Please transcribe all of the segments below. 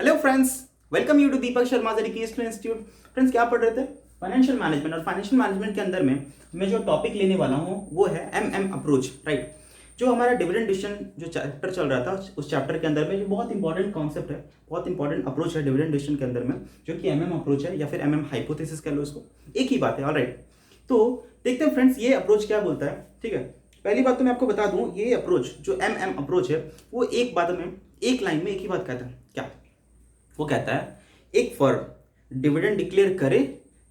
Hello friends, welcome you to Deepak Sharma educational institute. Friends, क्या पढ़ रहे थे? Financial management. और फाइनेंशियल मैनेजमेंट के अंदर में मैं जो टॉपिक लेने वाला हूँ वो है एमएम अप्रोच, राइट। जो हमारा डिविडेंड डिसीजन जो चैप्टर चल रहा था, उस चैप्टर के अंदर में जो बहुत इंपॉर्टेंट कॉन्सेप्ट है, बहुत इंपॉर्टेंट अप्रोच है डिविडेंड डिसीजन के अंदर में, जो कि एमएम अप्रोच है या फिर एमएम हाइपोथेसिस कह लो इसको, एक ही बात है। ऑलराइट, तो देखते हैं फ्रेंड्स ये अप्रोच क्या बोलता है। ठीक है, पहली बात तो मैं आपको बता दूं, ये अप्रोच जो एमएम अप्रोच है वो एक बात में, एक लाइन में एक ही बात कहता है। क्या वो कहता है? एक फर्म डिविडेंड डिक्लेयर करे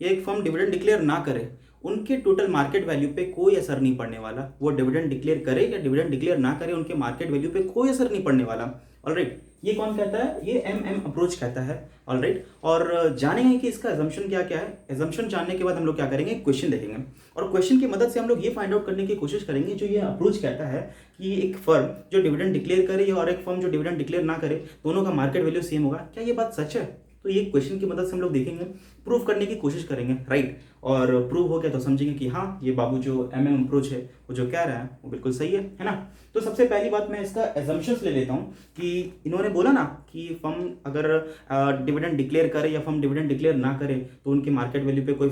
या एक फर्म डिविडेंड डिक्लेयर ना करे, उनके टोटल मार्केट वैल्यू पे कोई असर नहीं पड़ने वाला। वो डिविडेंड डिक्लेयर करे या डिविडेंड डिक्लेयर ना करे, उनके मार्केट वैल्यू पे कोई असर नहीं पड़ने वाला। ऑलराइट, ये कौन कहता है? ये एमएम अप्रोच कहता है। ऑलराइट, और जानेंगे कि इसका एजम्पशन क्या क्या है। एजम्पशन जानने के बाद हम लोग क्या करेंगे, क्वेश्चन देखेंगे, और क्वेश्चन की मदद से हम लोग ये फाइंड आउट करने की कोशिश करेंगे जो ये अप्रोच कहता है कि एक फर्म जो डिविडेंड डिक्लेयर करे और एक फर्म जो डिविडेंड डिक्लेयर ना करे, दोनों का मार्केट वैल्यू सेम होगा। क्या ये बात सच है? तो ये क्वेश्चन की मदद से हम लोग देखेंगे, प्रूव करने की कोशिश करेंगे, राइट। और प्रूव हो गया तो समझेंगे कि हाँ, ये बाबू जो एमएम अप्रोच है वो जो कह रहा है वो बिल्कुल सही है ना। तो सबसे पहली बात मैं इसका एजम्पशंस ले लेता हूँ कि इन्होंने बोला ना कि फर्म अगर डिविडेंड डिक्लेयर करे या फर्म डिविडेंड डिक्लेयर ना करे तो उनके मार्केट वैल्यू पे कोई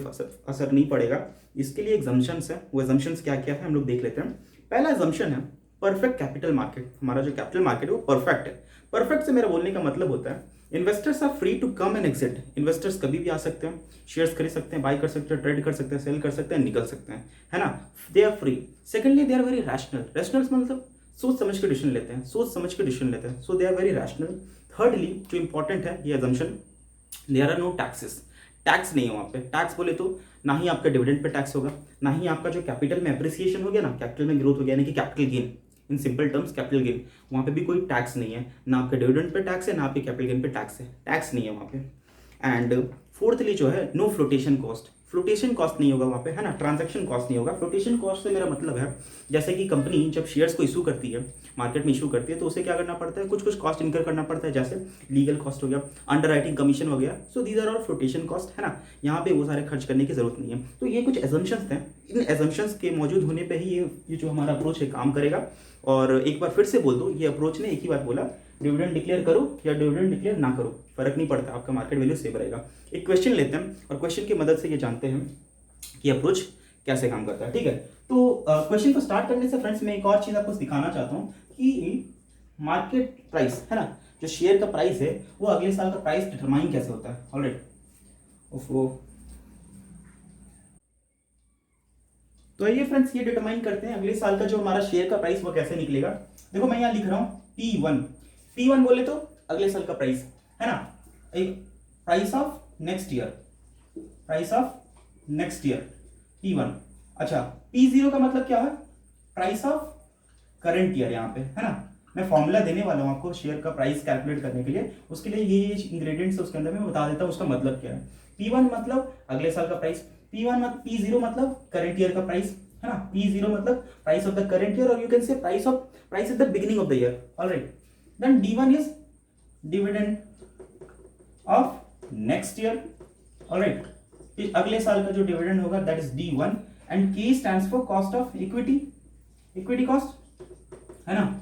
असर नहीं पड़ेगा। इसके लिए एग्जम्पशंस है, वो एग्जम्पशंस क्या क्या है हम लोग देख लेते हैं। पहला एग्जम्पशन है परफेक्ट कैपिटल मार्केट। हमारा जो कैपिटल मार्केट है वो परफेक्ट है। परफेक्ट से मेरा बोलने का मतलब होता है investors are free to come and exit. Investors कभी भी आ सकते हैं, शेयर्स खरीद सकते हैं, बाई कर सकते हैं, ट्रेड कर सकते हैं, सेल कर सकते हैं, निकल सकते हैं, है ना। They are free. Secondly, they are very rational. Rational मतलब सोच समझ के डिसीजन लेते हैं, सोच समझ के डिसीजन लेते हैं, so they are very rational. Thirdly, जो इंपॉर्टेंट है ये assumption, there are no taxes. Tax नहीं है वहाँ पे। टैक्स बोले तो ना ही आपका डिविडेंड पे टैक्स होगा, ना ही आपका जो कैपिटल में अप्रिसिएशन हो गया ना, कैपिटल में ग्रोथ हो गया, यानी कि capital gain, in simple terms capital gain, वहाँ पे भी कोई टैक्स नहीं है। ना आपके डिविडेंड पे टैक्स है, ना आपके कैपिटल गेन पे टैक्स है, टैक्स नहीं है वहाँ पे। एंड फोर्थली जो है no flotation cost. Flotation cost नहीं होगा वहाँ पे, है ना। ट्रांजैक्शन कॉस्ट नहीं होगा। फ्लोटेशन कॉस्ट से मेरा मतलब है जैसे कि कंपनी जब शेयर्स को इशू करती है, मार्केट में इशू करती है, तो उसे क्या करना पड़ता है, कुछ कुछ कॉस्ट इनकर करना पड़ता है, जैसे लीगल कॉस्ट हो गया, अंडर राइटिंग कमीशन हो गया। So these are all flotation cost, है ना। यहाँ पे वो सारे खर्च करने की जरूरत नहीं है। तो ये कुछ एजम्पशंस थे, इन एजम्पशंस के मौजूद होने पर ही ये जो हमारा अप्रोच है काम करेगा। और एक बार फिर से बोल दो, ये अप्रोच ने एक ही बात बोला, डिविडेंड डिक्लेयर करो या डिविडेंड डिक्लेयर ना करो, फर्क नहीं पड़ता, आपका मार्केट वैल्यू सेव रहेगा। एक क्वेश्चन लेते हैं और क्वेश्चन की मदद से ये जानते हैं कि अप्रोच कैसे काम करता है। ठीक है, तो क्वेश्चन को स्टार्ट करने से फ्रेंड्स मैं एक और चीज आपको दिखाना चाहता हूँ कि मार्केट प्राइस, है ना, जो शेयर का प्राइस है वो अगले साल का प्राइस डिटरमाइन कैसे होता है। ऑलराइट, तो आइए फ्रेंड्स ये डिटरमाइन करते हैं अगले साल का जो हमारा शेयर का प्राइस वो कैसे निकलेगा। देखो मैं यहाँ लिख रहा हूँ P1। P1 बोले तो अगले साल का प्राइस, है ना, price of next year, price of next year P1। अच्छा, P0 का मतलब क्या है? प्राइस ऑफ करंट ईयर यहाँ पे, है ना। मैं फॉर्मूला देने वाला हूँ आपको शेयर का प्राइस कैलकुलेट करने के लिए, उसके लिए ये इंग्रेडिएंट्स उसके अंदर मैं बता देता हूँ उसका मतलब क्या है। P1 मतलब अगले साल का प्राइस, P0 मतलब करंट ईयर का प्राइस, है ना। P0 मतलब price of the current year, और you can say price at the beginning of the year. Alright, then D1 is dividend of next year. Alright, अगले साल का जो डिविडेंड होगा that is D1। And K stands for cost of equity, equity cost, है ना।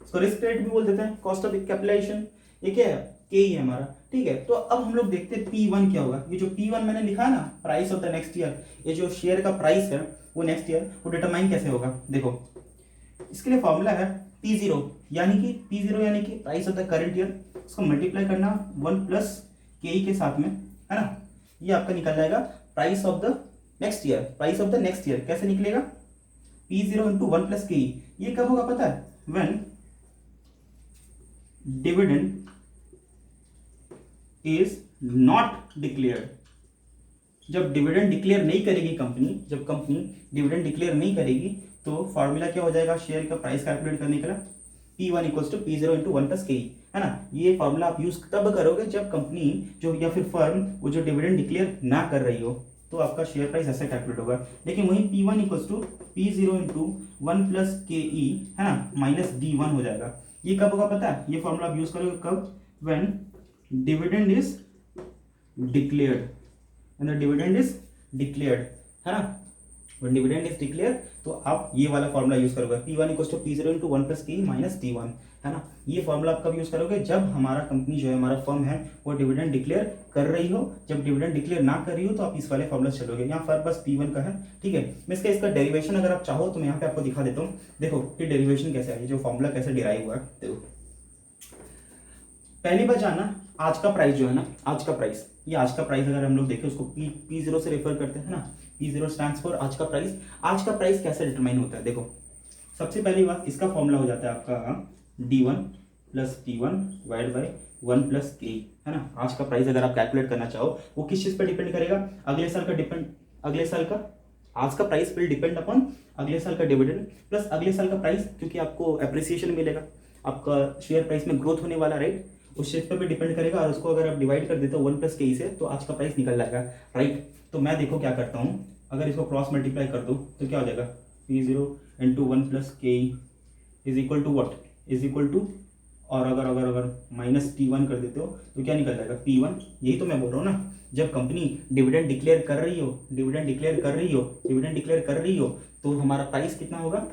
इसको risk rate भी बोल देते हैं, कॉस्ट ऑफ कैपिटलाइजेशन। ये क्या है? के ही है हमारा। ठीक है, तो अब हम लोग देखते हैं P1 क्या होगा। ये जो P1 मैंने लिखा है ना, price of the next year, ये जो शेयर का प्राइस है वो नेक्स्ट ईयर वो डिटरमाइन कैसे होगा। देखो इसके लिए फॉर्मूला है P0, यानी कि price of the current year, उसको मल्टीप्लाई करना 1 प्लस के के साथ में, है ना। ये आपका निकल जाएगा price of the next year. Price of the next year कैसे निकलेगा? P0 इंटू 1 प्लस के। ये कब होगा पता है? When dividend is not declared. जब डिविडेंड डिक्लेयर नहीं करेगी कंपनी, जब कंपनी डिविडेंड डिक्लेयर नहीं करेगी तो फॉर्मूला क्या हो जाएगा शेयर का प्राइस कैलकुलेट करने के लिए? P1 equals to P0 into 1 plus के, है ना। ये फॉर्मूला आप यूज तब करोगे जब कंपनी जो या फिर फर्म वो जो डिविडेंड डिक्लेयर ना कर रही हो, तो आपका शेयर प्राइस ऐसे कैलकुलेट होगा। लेकिन वही P1 equals to P0 into 1 plus के, है ना, माइनस D1 हो जाएगा। ये कब होगा पता है? ये फॉर्मूला आप यूज करोगे कब? When dividend is declared, when the dividend is declared, है ना। when dividend is declared तो आप ये वाला फॉर्मूला यूज करोगे, P1 equal to P0 into 1 plus K minus D1, है ना। ये फॉर्मूला आप कब यूज करोगे, जब हमारा कंपनी जो है, हमारा फर्म है, वो डिविडेंड डिक्लेयर कर रही हो। जब डिविडेंड डिक्लेयर ना कर रही हो तो आप इस वाले फॉर्मूला से चलोगे। यहाँ फर्क बस P1 का है, ठीक है। मैं इसका डेरिवेशन अगर आप चाहो तो मैं यहाँ पे आपको दिखा देता हूँ। देखो कि डेरिवेशन कैसे है, जो फॉर्मूला कैसे डिराइव हुआ है। देखो पहली बात जानना, आज का प्राइस जो है ना, आज का प्राइस, ये आज का प्राइस अगर हम लोग देखें उसको P0 से रेफर करते हैं ना, P0 स्टैंड्स फॉर आज का प्राइस। आज का प्राइस कैसे डिटरमाइन होता है, देखो सबसे पहली बात, इसका फॉर्मूला हो जाता है आपका D1 plus P1 divide by 1 plus K, है ना। आज का प्राइस अगर आप कैलकुलेट करना चाहो, वो किस चीज पर डिपेंड करेगा, अगले साल का आज का प्राइस विल डिपेंड अपॉन अगले साल का डिविडेंड प्लस अगले साल का प्राइस, क्योंकि आपको एप्रिसिएशन मिलेगा, आपका शेयर प्राइस में ग्रोथ होने वाला, राइट, उस चीज पर भी डिपेंड करेगा। और उसको अगर आप डिवाइड कर देते हो 1 प्लस के से, तो आज का प्राइस निकल जाएगा, राइट। तो मैं देखो क्या करता हूँ, अगर इसको क्रॉस मल्टीप्लाई कर दूँ तो क्या हो जाएगा, P0 into 1 plus K is equal to what, is equal to, और अगर माइनस T1 कर देते हो तो क्या निकल जाएगा, P1। यही तो मैं बोल रहा हूँ ना, जब कंपनी डिविडेंड डिक्लेयर कर रही हो, तो हमारा प्राइस कितना होगा,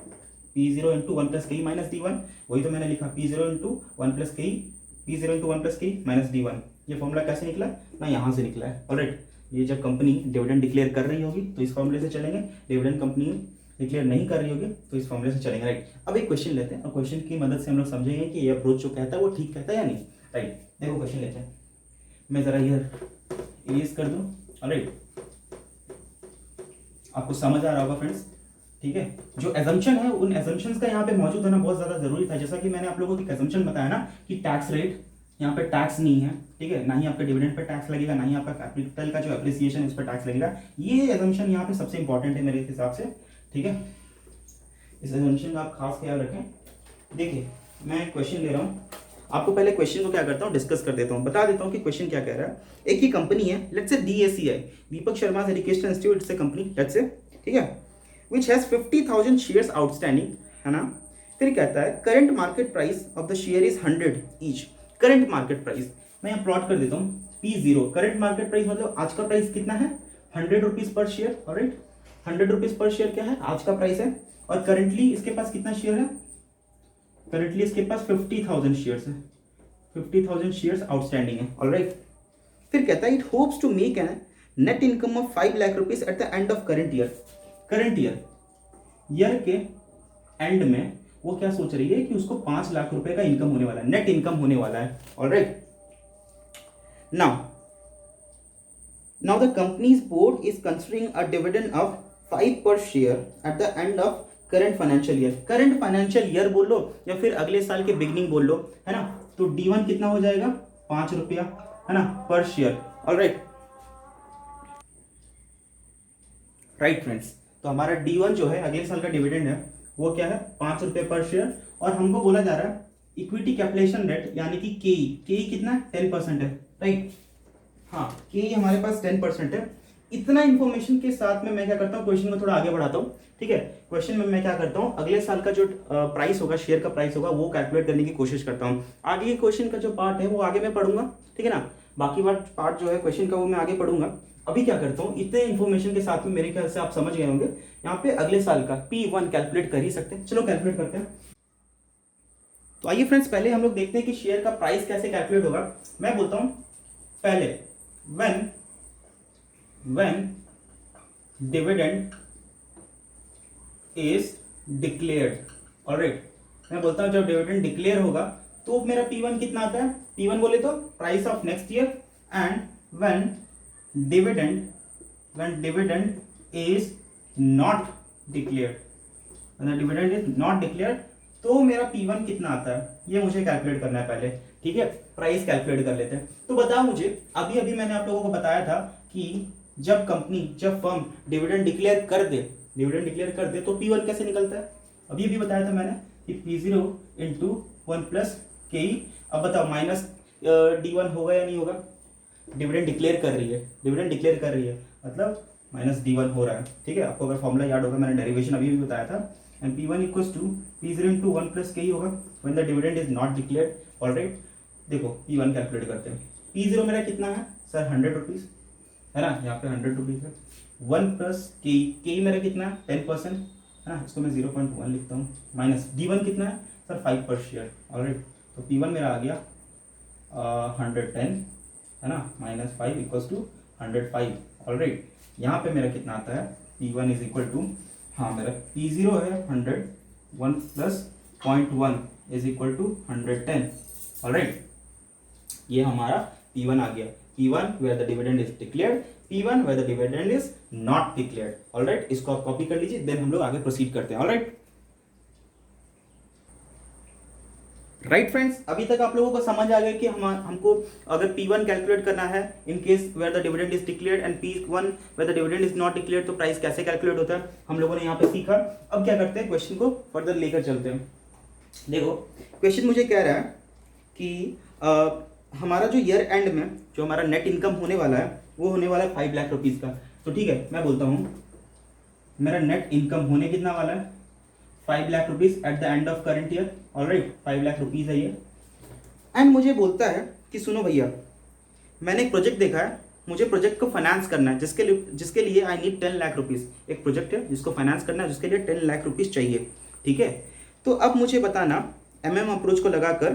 P0 into 1 plus K minus D1। वही तो मैंने लिखा, P0 into 1 plus K minus D1। ये फॉर्मूला कैसे निकला ना, यहाँ से निकला है, ऑलराइट। ये जब कंपनी डिविडेंड डिक्लेयर कर रही होगी तो इस फॉर्मूले से चलेंगे, डिविडेंड कंपनी डिक्लेयर नहीं कर रही होगी तो इस फॉर्मूले से चलेंगे, राइट। अब एक क्वेश्चन लेते हैं और क्वेश्चन की मदद से हम लोग समझेंगे कि ये अप्रोच जो कहता है वो ठीक कहता है या नहीं, राइट। देखो क्वेश्चन लेते हैं, मैं जरा ये इरेज कर दूं, ऑलराइट। आपको समझ आ रहा होगा फ्रेंड्स, ठीक है। जो एजम्पशन है, उन एजम्पशंस का यहाँ पे मौजूद होना बहुत ज्यादा जरूरी था। जैसा कि मैंने आप लोगों को एक एजम्पशन बताया ना कि टैक्स रेट, यहाँ पे टैक्स नहीं है, ठीक है, ना ही आपका डिविडेंड पे टैक्स लगेगा, ना ही आपका कैपिटल का जो एप्रिसिएशन है उस पर टैक्स लगेगा। ये एजम्पशन यहाँ पे सबसे इंपॉर्टेंट है मेरे हिसाब से, ठीक है। इस एजम्पशन का आप खास ख्याल रखें। देखिए मैं क्वेश्चन ले रहा हूँ, आपको पहले क्वेश्चन को क्या करता हूँ, डिस्कस कर देता हूँ, बता देता हूँ कि क्वेश्चन क्या कह रहा है। एक ही कंपनी है, let's say DACI, Deepak Sharma education institute से कंपनी, लेट्स से, ठीक है, विच हैज 50,000 शेयर्स आउटस्टैंडिंग, है ना। फिर कहता है current market price of the share is 100 each. Current market price मैं यहाँ प्लॉट कर देता हूँ, P0 करंट मार्केट प्राइस मतलब आज का प्राइस कितना है, 100 rupees per share, alright. 100 rupees per share क्या है, आज का प्राइस है। और करंटली इसके पास कितना शेयर है, करंटली इसके पास 50,000 शेयर्स है, 50,000 शेयर्स आउटस्टैंडिंग है, ऑलराइट। फिर कहता है it hopes to make an net income of 5 lakh rupees at the end of current year. Current year के एंड में वो क्या सोच रही है कि उसको 5 लाख रुपए का इनकम होने वाला है, नेट इनकम होने वाला है, alright. Now the companies board is considering a dividend of 5 पर share eight the end of current financial year. Current financial year बोल लो या फिर अगले साल के बिगनिंग बोल लो, है ना। तो D1 कितना हो जाएगा, 5 रुपया, है ना, पर शेयर, ऑलराइट, राइट फ्रेंड्स। तो हमारा D1 जो है अगले साल का डिविडेंड है वो क्या है, 5 रुपये पर शेयर। और हमको बोला जा रहा है इक्विटी कैपिटलाइजेशन रेट यानी कि के कितना, 10% है, राइट। हाँ, के हमारे पास 10% है। इतना इंफॉर्मेशन के साथ में मैं क्या करता हूँ, क्वेश्चन में थोड़ा आगे बढ़ाता हूँ, ठीक है। क्वेश्चन में मैं क्या करता हूँ, अगले साल का जो प्राइस होगा, शेयर का प्राइस होगा, वो कैलकुलेट करने की कोशिश करता हूँ। आगे के क्वेश्चन का जो पार्ट है वो आगे मैं पढ़ूंगा, ठीक है ना। बाकी पार्ट जो है क्वेश्चन का वो मैं आगे पढ़ूंगा। अभी क्या करता हूँ, इतने इंफॉर्मेशन के साथ में मेरे ख्याल से आप समझ गए होंगे। यहाँ पे अगले साल का P1 कैलकुलेट कर ही सकते हैं। चलो कैलकुलेट करते हैं। तो आइए फ्रेंड्स, पहले हम लोग देखते हैं कि शेयर का प्राइस कैसे कैलकुलेट होगा। मैं बोलता हूँ पहले when dividend is declared, alright. मैं बोलता हूँ जब डिविडेंड डिक्लेयर होगा तो मेरा P1 कितना आता है, P1 बोले तो price of next year. And when dividend is not declared, when the dividend is not declared, तो मेरा P1 कितना आता है, ये मुझे कैलकुलेट करना है पहले, ठीक है। प्राइस कैलकुलेट कर लेते हैं। तो बताओ मुझे, अभी मैंने आप लोगों को बताया था कि जब फर्म डिविडेंड डिक्लेयर कर दे तो P1 कैसे निकलता है। अभी बताया था मैंने कि P0 इंटू 1 प्लस के। अब बताओ माइनस D1 होगा या नहीं होगा, डिविडेंड डिक्लेयर कर रही है मतलब माइनस D1 हो रहा है, ठीक है। आपको अगर फॉर्मूला याद होगा, मैंने डेरिवेशन अभी भी बताया था। And P1 equals to P0 into 1 plus K होगा when the dividend is not declared, alright. देखो P1 कैलकुलेट करते हैं। P0 मेरा कितना है सर, 100 रुपीज़, है ना, यहाँ पे 100 रुपीज़ है। 1 प्लस के मेरा कितना है, 10%, है ना, इसको मैं 0.1 लिखता हूँ, माइनस D1 कितना है सर 5 पर शेयर, ऑलराइट। तो P1 मेरा आ गया 110, है ना, माइनस 5 इक्वल्स टू 105, ऑलराइट। यहाँ पे मेरा कितना आता है P1 इज इक्वल टू, हाँ मेरा P0 है 100, 1 plus 0.1 is equal to 110, alright. ये हमारा P1 आ गया, P1 where the dividend is declared, P1 where the dividend is not declared, alright. इसको आप कॉपी कर लीजिए, देन हम लोग आगे प्रोसीड करते हैं, ऑलराइट। राइट फ्रेंड्स, अभी तक आप लोगों को समझ आ गया कि हमको अगर P1 कैलकुलेट करना है in case where the dividend is declared and P1 where the dividend is not declared, तो प्राइस कैसे कैलकुलेट होता है हम लोगों ने यहाँ पे सीखा। अब क्या करते हैं, क्वेश्चन को फर्दर लेकर चलते हैं। देखो क्वेश्चन मुझे कह रहा है कि हमारा जो ईयर एंड में जो हमारा नेट इनकम होने वाला है वो होने वाला है 5 लाख रुपीज़ का। तो ठीक है, मैं बोलता हूँ मेरा नेट इनकम होने कितना वाला है 5 lakh rupees eight the end of current year, alright. 5 lakh rupees है ये। एंड मुझे बोलता है कि सुनो भैया, मैंने एक प्रोजेक्ट देखा है, मुझे प्रोजेक्ट को फाइनेंस करना है, जिसके लिए आई नीड 10 लाख रुपीज़। एक प्रोजेक्ट है जिसको फाइनेंस करना है, जिसके लिए 10 लाख रुपीज़ चाहिए, ठीक है। तो अब मुझे बताना अप्रोच को लगाकर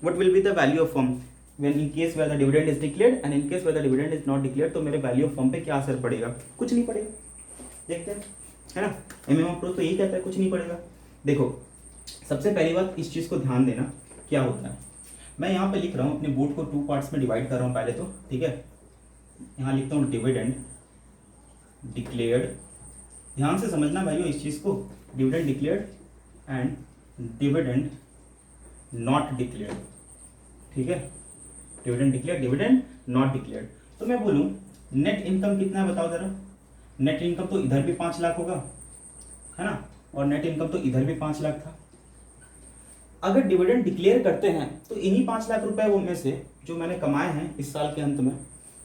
what will be the value of firm when in case where the dividend is declared and in case where the dividend is not declared, तो मेरे वैल्यू ऑफ फर्म पे क्या असर पड़ेगा। कुछ नहीं पड़ेगा, देखते हैं, है ना। अप्रोच तो यही कहता है कुछ नहीं पड़ेगा। देखो सबसे पहली बात इस चीज़ को ध्यान देना क्या होता है। मैं यहाँ पे लिख रहा हूँ अपने बोर्ड को 2 पार्ट्स में डिवाइड कर रहा हूँ पहले तो, ठीक है। यहाँ लिखता हूँ डिविडेंड डिक्लेयर्ड, ध्यान से समझना भाइयों इस चीज़ को, dividend declared and dividend not declared, ठीक है। Dividend declared, dividend not declared. तो मैं बोलूँ नेट इनकम कितना है बताओ जरा। नेट इनकम तो इधर भी 5 लाख होगा, है ना, और नेट इनकम तो इधर भी 5 लाख था। अगर डिविडेंड डिक्लेयर करते हैं तो इन्हीं 5 लाख रुपए वो में से जो मैंने कमाए हैं इस साल के अंत में,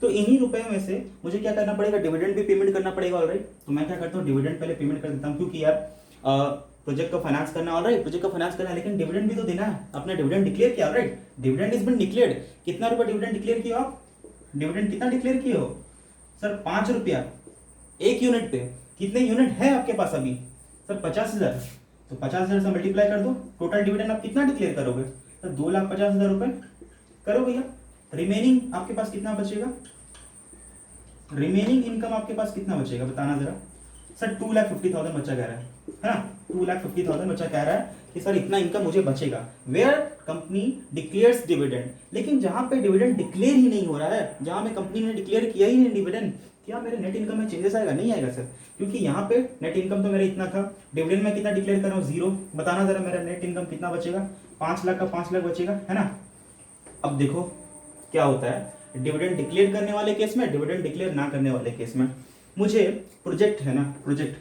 तो इन्हीं रुपए में से मुझे क्या करना पड़ेगा, डिविडेंड भी पेमेंट करना पड़ेगा, ऑलराइट। तो मैं क्या करता हूँ, डिविडेंड पहले पेमेंट कर देता हूँ, क्योंकि यार प्रोजेक्ट को फाइनेंस करना है, ऑलराइट, प्रोजेक्ट को फाइनेंस करना है, लेकिन डिविडेंड भी तो देना है। आपने डिविडेंड डिक्लेयर किया, alright, dividend is been declared. कितना रुपया डिविडेंड डिक्लेयर किया आप, डिविडेंड कितना डिक्लेयर किए हो सर 5 रुपया एक यूनिट पे। कितने यूनिट है आपके पास अभी सर 50,000, तो 50,000 से मल्टीप्लाई कर दो, टोटल डिविडेंड आप कितना डिक्लेयर करोगे तो 2,50,000 रुपए करो भैया। रिमेनिंग आपके पास कितना बचेगा, रिमेनिंग इनकम आपके पास कितना बचेगा बताना जरा सर। 2,50,000 बच्चा कह रहा है ना, 2,50,000 बच्चा कह रहा है कि सर इतना इनकम मुझे बचेगा वेयर कंपनी डिक्लेयर्स डिविडेंड। लेकिन जहां पे डिविडेंड डिक्लेयर ही नहीं हो रहा है, जहां पे कंपनी ने डिक्लेयर किया ही नहीं डिविडेंड, क्या मेरे नेट इनकम में चेंजेस आएगा, नहीं आएगा सर, क्योंकि यहाँ पे नेट इनकम तो मेरा इतना था, डिविडेंड में कितना डिक्लेयर कर रहा हूँ 0। बताना जरा मेरा नेट इनकम कितना बचेगा, 5 लाख का 5 लाख बचेगा, है ना। अब देखो क्या होता है डिविडेंड डिक्लेयर करने वाले केस में, डिविडेंड डिक्लेयर ना करने वाले केस में, मुझे प्रोजेक्ट है ना, प्रोजेक्ट,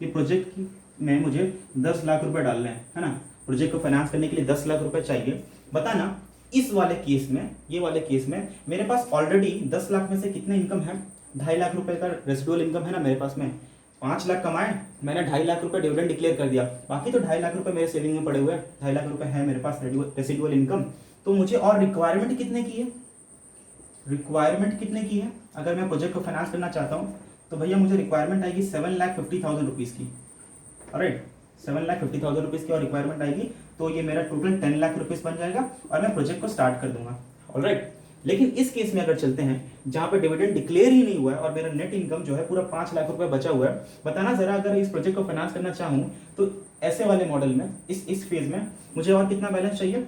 ये प्रोजेक्ट में मुझे 10 लाख रुपए डालने हैं, है ना। प्रोजेक्ट को फाइनेंस करने के लिए 10 लाख रुपए चाहिए। बताना इस वाले केस में, ये वाले केस में मेरे पास ऑलरेडी 10 लाख में से कितना इनकम है, 2.5 लाख रुपए का रेसिडुअल इनकम है ना मेरे पास में। 5 लाख कमाए, मैंने 2.5 लाख रुपए डिविडेंड डिक्लेयर कर दिया, बाकी तो 2.5 लाख रुपए मेरे सेविंग में पड़े हुए हैं, 2.5 लाख रुपए है मेरे पास रेसिडुअल इनकम। तो मुझे और रिक्वायरमेंट कितने की है, रिक्वायरमेंट कितने की है, अगर मैं प्रोजेक्ट को फाइनेंस करना चाहता हूँ तो भैया मुझे रिक्वायरमेंट आएगी 7,50,000 रुपीज़ की, ऑलराइट, 7,50,000 रुपीज़ की और रिक्वायरमेंट आएगी। तो ये मेरा टोटल 10 लाख रुपीज़ बन जाएगा और मैं प्रोजेक्ट को स्टार्ट कर दूंगा, ऑलराइट। लेकिन इस केस में अगर चलते हैं जहां पे डिविडेंड डिक्लेयर ही नहीं हुआ है और मेरा नेट इनकम जो है पूरा 5 लाख रुपए बचा हुआ है, बताना जरा अगर इस प्रोजेक्ट को फाइनेंस करना चाहूँ तो ऐसे वाले मॉडल में इस फेज में मुझे और कितना बैलेंस चाहिए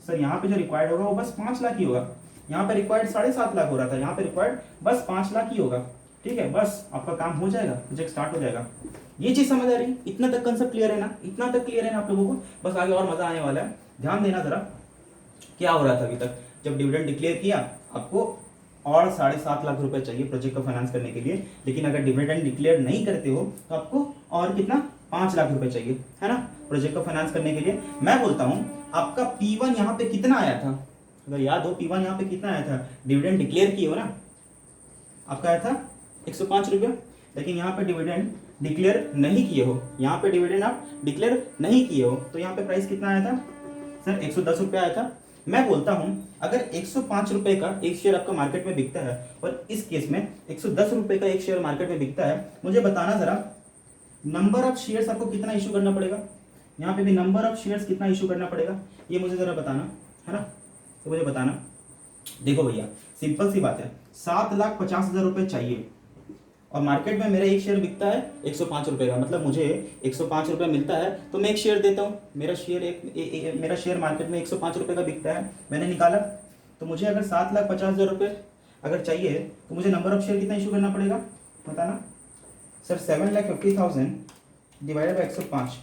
सर। यहाँ पे जो रिक्वायर्ड होगा वो बस 5 लाख ही होगा, यहाँ पे रिक्वायर्ड 7.5 लाख हो रहा था, यहाँ पे रिक्वायर्ड बस 5 लाख ही होगा, ठीक है। बस आपका काम हो जाएगा, प्रोजेक्ट स्टार्ट हो जाएगा। ये चीज समझ आ रही है, इतना तक कंसेप्ट क्लियर है ना, इतना तक क्लियर है ना आप लोगों को, बस आगे और मजा आने वाला है। ध्यान देना जरा क्या हो रहा था अभी तक, जब डिविडेंड डिक्लेयर किया आपको और 7.5 लाख रुपए चाहिए प्रोजेक्ट को फाइनेंस करने के लिए, लेकिन अगर डिविडेंड डिक्लेयर नहीं करते हो तो आपको और कितना 5 लाख रुपए चाहिए, है ना, प्रोजेक्ट को फाइनेंस करने के लिए। मैं बोलता हूँ आपका P1 यहाँ पे कितना आया था, अगर याद हो P1 यहाँ पे कितना आया था, डिविडेंड डिक्लेयर किए हो ना, आपका आया था 105 रुपया, लेकिन यहाँ पे डिविडेंड डिक्लेयर नहीं किए हो, यहाँ पे डिविडेंड आप डिक्लेयर नहीं किए हो, तो यहाँ पे प्राइस कितना आया था सर 110 रुपया आया था। मैं बोलता हूं अगर 105 रुपए का एक शेयर आपका मार्केट में बिकता है और इस केस में 110 रुपए का एक शेयर मार्केट में बिकता है, मुझे बताना जरा नंबर ऑफ शेयर्स आपको कितना इशू करना पड़ेगा, यहाँ पे भी नंबर ऑफ शेयर्स कितना इशू करना पड़ेगा, ये मुझे ज़रा बताना, है ना, तो मुझे बताना। देखो भैया सिंपल सी बात है, 7,50,000 रुपये चाहिए और मार्केट में मेरा एक शेयर बिकता है 105 रुपये का, मतलब मुझे 105 रुपये मिलता है तो मैं एक शेयर देता हूँ। मेरा शेयर मेरा शेयर मार्केट में 105 रुपये का बिकता है, मैंने निकाला, तो मुझे अगर 7,50,000 रुपये अगर चाहिए तो मुझे नंबर ऑफ शेयर कितना इशू करना पड़ेगा बताना सर। 7,50,000 डिवाइडेड बाई 105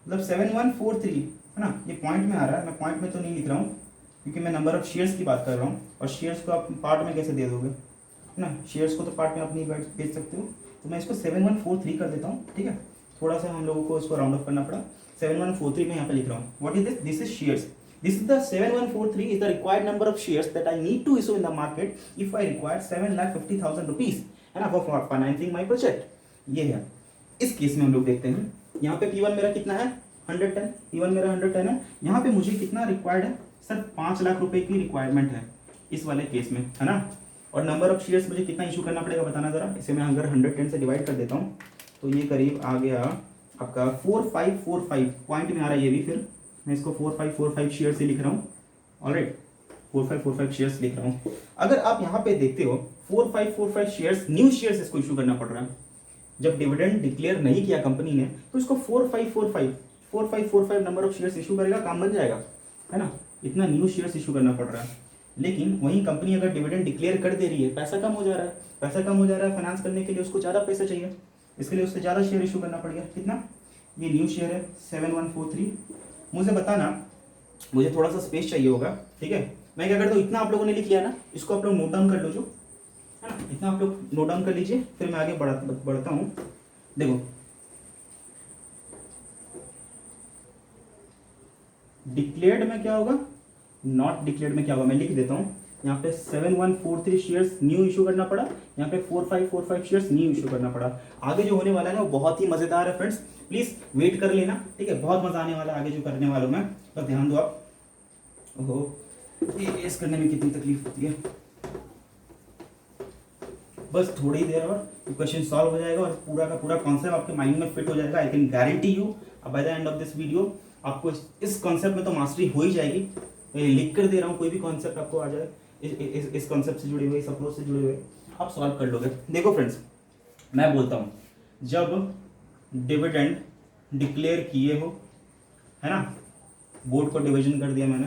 मतलब 7143, है ना, ये पॉइंट में आ रहा है, मैं पॉइंट में तो नहीं लिख रहा हूँ क्योंकि मैं नंबर ऑफ शेयर्स की बात कर रहा हूँ, और शेयर्स को आप पार्ट में कैसे दे दोगे, है ना, शेयर्स को तो पार्ट में आप नहीं बेच सकते हो, तो मैं इसको 7143 कर देता हूँ, ठीक है, थोड़ा सा हम लोगों को इसको राउंड ऑफ करना पड़ा। 7143 में यहाँ पे लिख रहा हूँ, what is this, this is shares, this is the 7143 is the required number of shares that I need to issue in the market if I require 7,50,000 rupees, है ना, फॉर फाइनेंसिंग माई प्रोजेक्ट। ये है, इस case में हम लोग देखते हैं, यहाँ पे P1 मेरा कितना है 110, P1 मेरा 110 है, यहाँ पे मुझे कितना रिक्वायर्ड है सर 5 लाख रुपए की रिक्वायरमेंट है इस वाले केस में, है ना, और नंबर ऑफ शेयर्स मुझे कितना इशू करना पड़ेगा बताना जरा। इसे मैं अगर 110 से डिवाइड कर देता हूँ तो ये करीब आ गया आपका 4545 पॉइंट में आ रहा है, ये भी फिर मैं इसको 4545 शेयर से लिख रहा हूँ, ऑलराइट 4545 शेयर्स लिख रहा हूँ। अगर आप यहाँ पे देखते हो 4545 शेयर्स न्यू शेयर्स इसको इशू करना पड़ रहा है, जब डिविडेंड डिक्लेयर नहीं किया कंपनी ने तो इसको 4545 नंबर ऑफ शेयर्स इशू करेगा, काम बन जाएगा, है ना, इतना न्यू शेयर्स इशू करना पड़ रहा है। लेकिन वहीं कंपनी अगर डिविडेंड डिक्लेयर कर दे रही है, पैसा कम हो जा रहा है, पैसा कम हो जा रहा है, फाइनेंस करने के लिए उसको ज़्यादा पैसा चाहिए, इसके लिए उससे ज़्यादा शेयर इशू करना पड़ गया। कितना, ये न्यू शेयर है 7143, मुझे बताना, मुझे थोड़ा सा स्पेस चाहिए होगा, ठीक है, मैं क्या करता हूँ, इतना आप लोगों ने लिख लिया ना, इसको आप लोग नोट डाउन कर लो, जो है ना, इतना आप लोग नोट डाउन कर लीजिए, फिर मैं आगे बढ़ता हूँ। देखो डिक्लेयर्ड में क्या होगा, नॉट डिक्लेयर्ड में क्या होगा, मैं लिख देता हूँ, यहाँ पे 7143 शेयर्स न्यू इशू करना पड़ा, यहाँ पे 4545 शेयर्स न्यू इशू करना पड़ा। आगे जो होने वाला है ना वो बहुत ही मजेदार है फ्रेंड्स, प्लीज वेट कर लेना, ठीक है, बहुत मजा आने वाला है आगे जो करने वाला हूँ मैं, तो ध्यान दो आप। ओहो, ये इस करने में कितनी तकलीफ होती है, बस थोड़ी देर और क्वेश्चन सॉल्व हो जाएगा और पूरा का पूरा कॉन्सेप्ट आपके माइंड में फिट हो जाएगा। I can guarantee you by the end of this video आपको इस कॉन्सेप्ट में तो मास्टरी हो ही जाएगी। मैं लिख कर दे रहा हूँ, कोई भी कॉन्सेप्ट आपको आ जाए इस कॉन्सेप्ट से जुड़े हुए, इस अप्रोच से जुड़े हुए, आप सॉल्व कर लोगे। देखो फ्रेंड्स, मैं बोलता हूँ जब डिविडेंड डिक्लेयर किए हो, है ना, बोर्ड को डिवीजन कर दिया मैंने,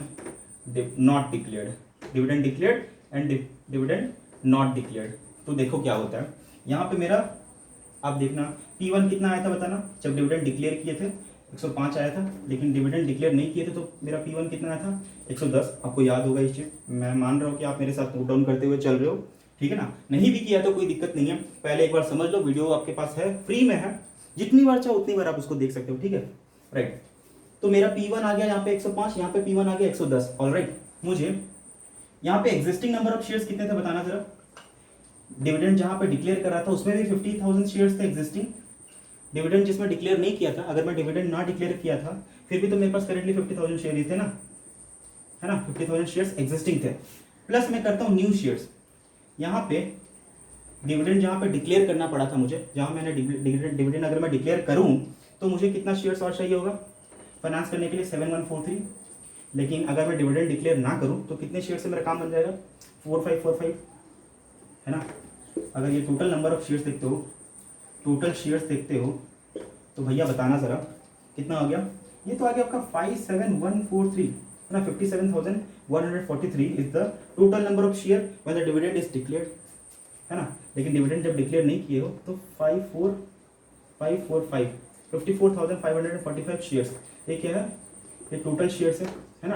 not declared, dividend declared and dividend not declared, तो देखो क्या होता है यहाँ पे मेरा, आप देखना P1 कितना आया था बताना, जब डिविडेंड डिक्लेयर किए थे 105 आया था, लेकिन डिविडेंड डिक्लेयर नहीं किए थे तो मेरा P1 कितना आया था 110। आपको याद होगा इस चीज़, मैं मान रहा हूँ कि आप मेरे साथ नोट डाउन करते हुए चल रहे हो, ठीक है ना, नहीं भी किया तो कोई दिक्कत नहीं है, पहले एक बार समझ लो, वीडियो आपके पास है, फ्री में है, जितनी बार चाहो उतनी बार आप उसको देख सकते हो, ठीक है, राइट। तो मेरा P1 आ गया यहाँ पे 105, यहाँ पे P1 आ गया 110, ऑलराइट। मुझे यहाँ पे एग्जिस्टिंग नंबर ऑफ शेयर्स कितने थे बताना जरा, डिविडेंड जहां पे डिक्लेयर कर रहा था उसमें भी 50,000 शेयर्स थे एग्जिस्टिंग, डिविडेंड जिसमें डिक्लेयर नहीं किया था, अगर मैं डिविडेंड ना डिक्लेयर किया था फिर भी तो मेरे पास करेंटली 50,000 शेयर ही थे ना, है ना, 50,000 शेयर्स एग्जिस्टिंग थे, प्लस मैं करता हूँ न्यू शेयर्स, यहाँ पे डिविडेंड जहाँ पे डिक्लेयर करना पड़ा था मुझे, जहाँ मैंने डिविडेंड अगर मैं डिक्लेयर करूँ तो मुझे कितना शेयर्स और चाहिए होगा फाइनेंस करने के लिए 7143, लेकिन अगर मैं डिविडेंड डिक्लेयर ना करूँ तो कितने शेयर से मेरा काम बन जाएगा 4545, है ना। अगर ये टोटल नंबर ऑफ शेयर्स देखते हो, टोटल शेयर्स देखते हो तो भैया बताना ज़रा कितना आ गया, ये तो आ गया आपका 57143, है ना, 57,143 is the total number of share when the dividend is declared, है ना, लेकिन डिविडेंड जब डिक्लेयर नहीं किए हो तो 54,545 शेयर्स, ये क्या है, ये टोटल शेयर्स है ना,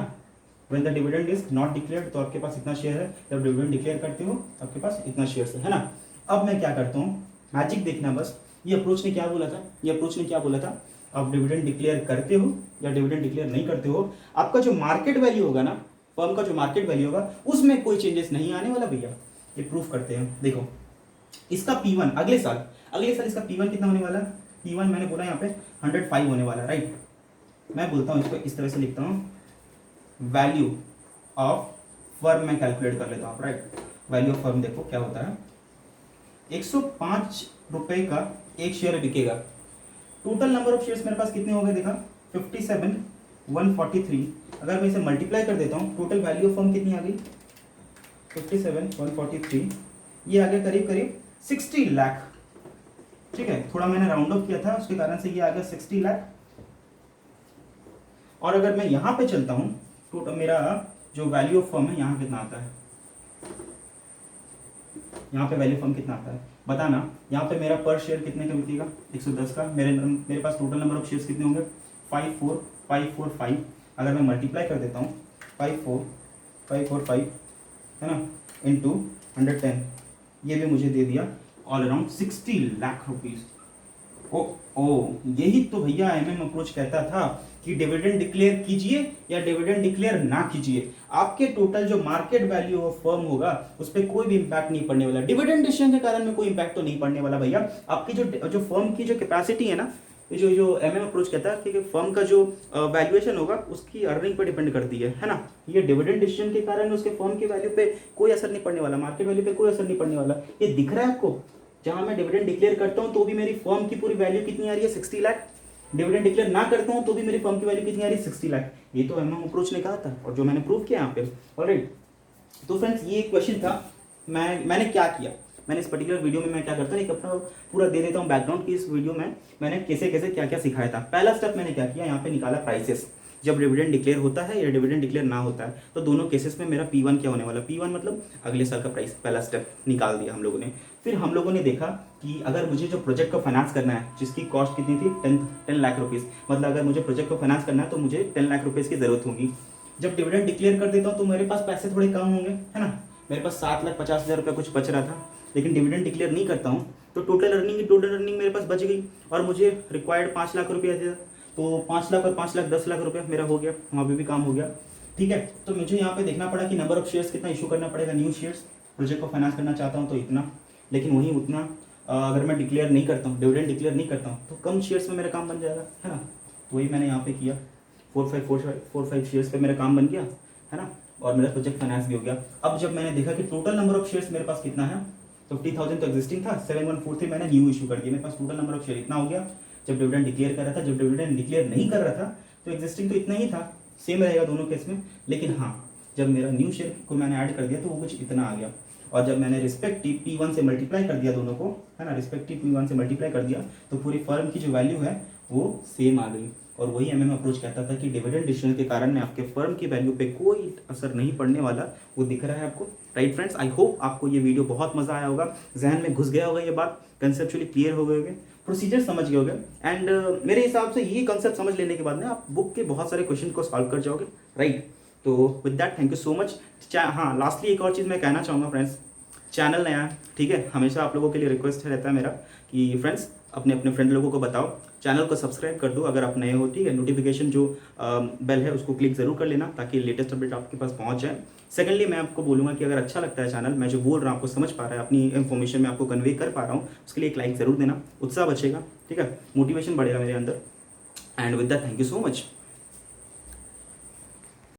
when the dividend is not declared तो आपके पास इतना शेयर है, जब डिविडेंड डिक्लेयर करते हो आपके पास इतना शेयर है ना। अब मैं क्या करता हूँ, मैजिक देखना बस, ये अप्रोच ने क्या बोला था, ये अप्रोच ने क्या बोला था, आप डिविडेंड डिक्लेयर करते हो या डिविडेंड डिक्लेयर नहीं करते हो, आपका जो मार्केट वैल्यू होगा ना, फर्म का जो मार्केट वैल्यू होगा उसमें कोई चेंजेस नहीं आने वाला भैया, ये प्रूफ करते हैं। देखो इसका P1 अगले साल इसका P1 कितना होने वाला है, P1 मैंने बोला यहाँ पे 105 होने वाला है, राइट। मैं बोलता हूँ इसको इस तरह से लिखता हूँ, वैल्यू ऑफ फर्म में कैलकुलेट कर लेता हूँ, राइट। वैल्यू ऑफ फर्म देखो क्या होता है, 105 रुपए का एक शेयर बिकेगा, टोटल नंबर ऑफ शेयर्स मेरे पास कितने हो गए देखा 57 143। अगर मैं इसे मल्टीप्लाई कर देता हूँ टोटल वैल्यू ऑफ फर्म कितनी आ गई 57 143, ये आ गया करीब करीब 60 लाख। ठीक है, थोड़ा मैंने राउंड ऑफ किया था उसके कारण से ये आ गया 60 लाख। और अगर मैं यहाँ पे चलता हूँ टोटल मेरा जो वैल्यू ऑफ फर्म है यहाँ कितना आता है, यहाँ पे वैल्यू फर्म कितना आता है बताना। यहाँ पे मेरा पर शेयर कितने का बिकेगा 110 का। मेरे पास टोटल नंबर ऑफ शेयर्स कितने होंगे 54545। अगर मैं मल्टीप्लाई कर देता हूँ 54545 है ना इंटू 110, ये भी मुझे दे दिया ऑल अराउंड 60 लाख रुपीस। ओ यही तो भैया एमएम अप्रोच कहता था कि डिविडेंड डिक्लेयर कीजिए या डिविडेंड डिक्लेयर ना कीजिए, आपके टोटल जो मार्केट वैल्यू ऑफ फर्म होगा उस पर कोई भी इंपैक्ट नहीं पड़ने वाला। डिविडेंड डिसीजन के कारण में कोई इंपैक्ट तो नहीं पड़ने वाला भैया। आपकी जो फर्म की जो कैपेसिटी है ना, जो एमएम अप्रोच कहता है कि फर्म का जो वैल्यूएशन होगा उसकी अर्निंग पर डिपेंड करती है ना। ये डिविडेंड डिसीजन के कारण उसके फर्म की वैल्यू पे कोई असर नहीं पड़ने वाला, मार्केट वैल्यू पे कोई असर नहीं पड़ने वाला। ये दिख रहा है आपको, जहां मैं डिविडेंड डिक्लेयर करता हूं तो भी मेरी फर्म की पूरी वैल्यू कितनी आ रही है 60 लाख। डिविडेंड डिक्लेयर ना करता हूं तो भी मेरी फर्म की वैल्यू कितनी आ रही है 60 लाख। ये तो एमएम अप्रोच ने कहा था और जो मैंने प्रूव किया यहाँ पे। ऑलराइट, तो फ्रेंड्स ये क्वेश्चन था। मैंने क्या किया, मैंने इस पर्टिकुलर वीडियो में मैं क्या करता हूँ एक अपना पूरा दे देता हूँ बैकग्राउंड की। इस वीडियो में मैंने कैसे कैसे क्या क्या सिखाया था। पहला स्टेप मैंने क्या किया, यहाँ पे निकाला प्राइसेस। जब डिविडेंड डिक्लेयर होता है या डिविडेंड डिक्लेयर ना होता है तो दोनों केसेस में मेरा P1 क्या होने वाला, P1 मतलब अगले साल का प्राइस। पहला स्टेप निकाल दिया हम लोगों ने। फिर हम लोगों ने देखा कि अगर मुझे जो प्रोजेक्ट को फाइनेंस करना है जिसकी कॉस्ट कितनी थी 10 लाख रुपीज़, मतलब अगर मुझे प्रोजेक्ट को फाइनेंस करना है तो मुझे 10 लाख रुपीज़ की जरूरत होगी। जब डिविडेंड डिक्लेयर कर देता हूँ तो मेरे पास पैसे थोड़े कम होंगे, है ना। मेरे पास 7,50,000 रुपये कुछ बच रहा था, लेकिन डिविडेंड डिक्लेयर नहीं करता हूँ तो टोटल अर्निंग मेरे पास बच गई और मुझे रिक्वायर्ड 5 लाख रुपया था। तो 5 लाख और 5 लाख 10 लाख रुपया मेरा हो गया, वहाँ पे भी काम हो गया। ठीक है, तो मुझे यहाँ पे देखना पड़ा कि नंबर ऑफ शेयर्स कितना इशू करना पड़ेगा, न्यू शेयर्स। प्रोजेक्ट को फाइनेंस करना चाहता हूँ तो इतना, लेकिन वही उतना अगर मैं डिक्लेयर नहीं करता हूँ, डिविडेंड डिक्लेयर नहीं करता हूँ तो कम शेयर्स में मेरा काम बन जाएगा, है ना। तो वही मैंने यहाँ पे किया, 4-5 शेयर्स पे मेरा काम बन गया, है ना, और मेरा प्रोजेक्ट फाइनेंस भी हो गया। अब जब मैंने देखा कि टोटल नंबर ऑफ शेयर्स मेरे पास कितना है, 50,000 तो एग्जिस्टिंग था, 7143 मैंने न्यू इशू कर दिया, मेरे पास टोटल नंबर ऑफ शेयर इतना हो गया। जब डिविडेंड डिक्लेयर कर रहा था, जब डिविडेंड डिक्लेयर नहीं कर रहा था तो एग्जिस्टिंग तो इतना ही था, सेम रहेगा दोनों केस में। लेकिन हाँ, जब मेरा न्यू शेयर को मैंने ऐड कर दिया तो वो कुछ इतना आ गया। और जब मैंने रिस्पेक्टिव P1 से मल्टीप्लाई कर दिया दोनों को, है ना, रिस्पेक्टिव P1 से मल्टीप्लाई कर दिया तो पूरी फर्म की जो वैल्यू है वो सेम आ गई। और वही एमएम अप्रोच कहता था कि डिविडेंड डिसीजन के कारण में आपके फर्म की वैल्यू पे कोई असर नहीं पड़ने वाला, वो दिख रहा है आपको। राइट फ्रेंड्स, आई होप आपको ये वीडियो बहुत मजा आया होगा, जहन में घुस गया होगा ये बात, कंसेप्चुअली क्लियर हो गए होंगे, प्रोसीजर समझ गए होंगे। एंड मेरे हिसाब से ये कंसेप्ट समझ लेने के बाद में आप बुक के बहुत सारे क्वेश्चन को सॉल्व कर जाओगे। राइट, तो with that thank you so much. हाँ, लास्टली एक और चीज़ मैं कहना चाहूँगा फ्रेंड्स, चैनल नया है, ठीक है, हमेशा आप लोगों के लिए रिक्वेस्ट रहता है मेरा कि फ्रेंड्स अपने अपने फ्रेंड लोगों को बताओ, चैनल को सब्सक्राइब कर दो अगर आप नए हो, ठीक है। नोटिफिकेशन जो बेल है उसको क्लिक ज़रूर कर लेना ताकि लेटेस्ट अपडेट आपके पास पहुंच जाए। सेकंडली मैं आपको बोलूँगा कि अगर अच्छा लगता है चैनल, मैं जो बोल रहा हूँ आपको समझ पा रहा है, अपनी इन्फॉर्मेशन में आपको कन्वे कर पा रहा हूँ, उसके लिए एक लाइक ज़रूर देना, उत्साह बचेगा, ठीक है, मोटिवेशन बढ़ेगा मेरे अंदर। And with that thank you so much.